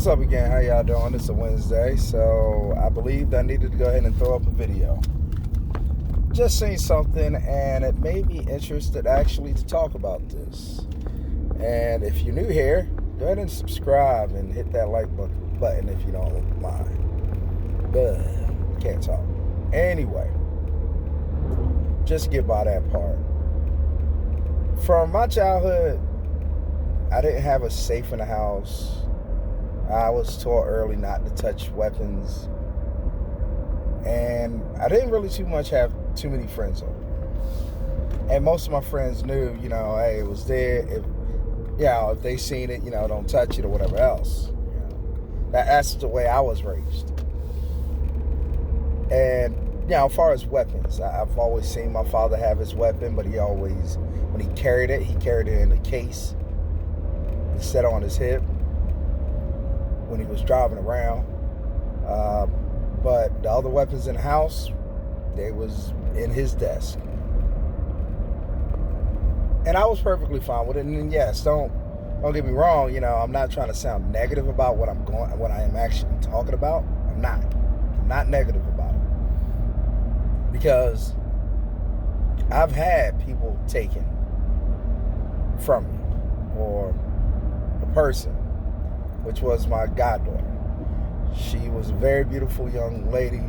What's up again? How y'all doing? It's a Wednesday, so I believed I needed to go ahead and throw up a video. Just seen something and it made me interested actually to talk about this. And if you're new here, go ahead and subscribe and hit that like button if you don't mind. Can't talk. Anyway, just get by that part. From my childhood, I didn't have a safe in the house. I was taught early not to touch weapons. And I didn't really have too many friends over. And most of my friends knew, hey, it was there. If they seen it, don't touch it or whatever else. That's the way I was raised. And, as far as weapons, I've always seen my father have his weapon, but when he carried it in a case. He set on his hip when he was driving around. But the other weapons in the house, they was in his desk. And I was perfectly fine with it. And yes, don't get me wrong, I'm not trying to sound negative about what I am actually talking about. I'm not negative about it. Because I've had people taken from me, or a person, which was my goddaughter. She was a very beautiful young lady,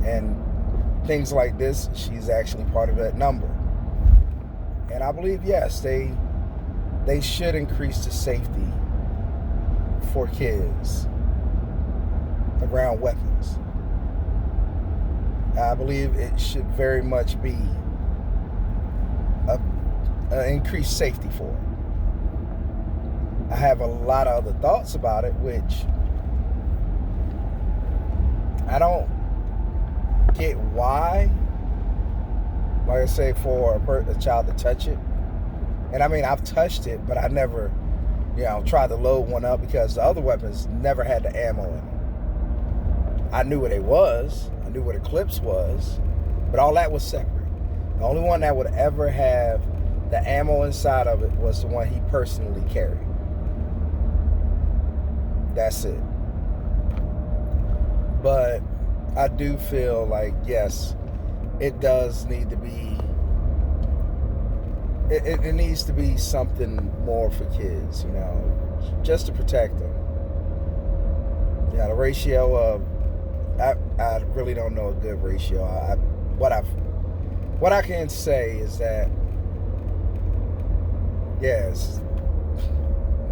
and things like this, she's actually part of that number. And I believe, yes, they should increase the safety for kids around weapons. I believe it should very much be an increased safety for it. I have a lot of other thoughts about it, which I don't get why, like I say, for a child to touch it. And I mean, I've touched it, but I never, tried to load one up because the other weapons never had the ammo in them. I knew what it was. I knew what a clips was, but all that was separate. The only one that would ever have the ammo inside of it was the one he personally carried. That's it. But I do feel like, yes, it does need to be, it needs to be something more for kids, just to protect them. The ratio of, I really don't know a good ratio. What I can say is that, yes,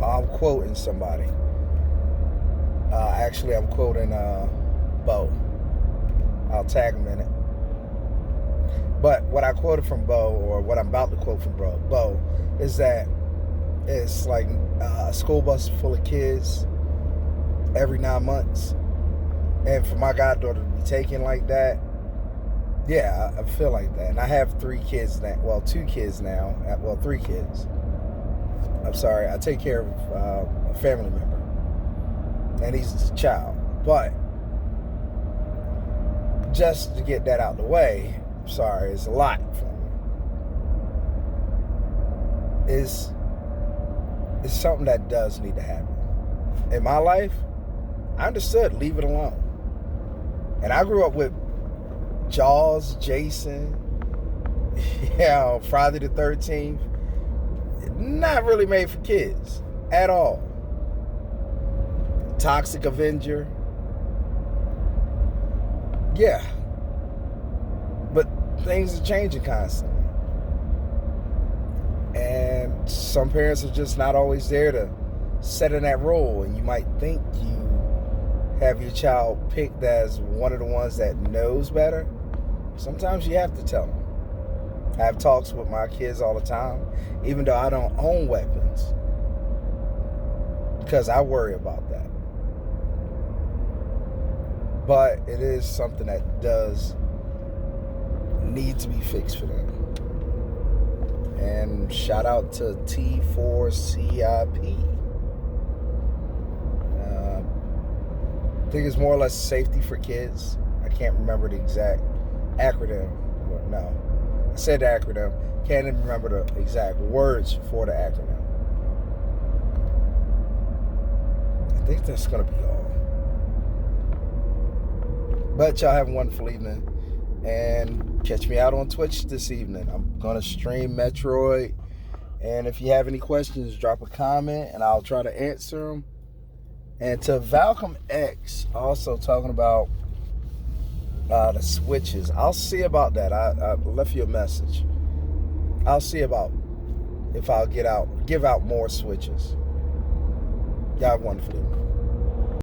I'm quoting somebody. Actually, I'm quoting Bo. I'll tag him in it. But what I quoted from Bo, or what I'm about to quote from Bo, is that it's like a school bus full of kids every 9 months. And for my goddaughter to be taken like that, yeah, I feel like that. And I have 3 kids now. Well, 2 kids now. Well, 3 kids. I'm sorry. I take care of a family member. And he's a child. But just to get that out of the way, I'm sorry, it's a lot for me. It's something that does need to happen. In my life, I understood, leave it alone. And I grew up with Jaws, Jason, Friday the 13th. Not really made for kids at all. Toxic Avenger. Yeah. But things are changing constantly. And some parents are just not always there to set in that role. And you might think you have your child picked as one of the ones that knows better. Sometimes you have to tell them. I have talks with my kids all the time, even though I don't own weapons, because I worry about that. But it is something that does need to be fixed for them. And shout out to T4CIP. I think it's more or less safety for kids. I can't remember the exact acronym. No, I said the acronym. Can't even remember the exact words for the acronym. I think that's going to be all. But y'all have a wonderful evening. And catch me out on Twitch this evening. I'm going to stream Metroid. And if you have any questions, drop a comment and I'll try to answer them. And to Valcom X, also talking about the switches. I'll see about that. I left you a message. I'll see about if I'll give out more switches. Y'all have a wonderful evening.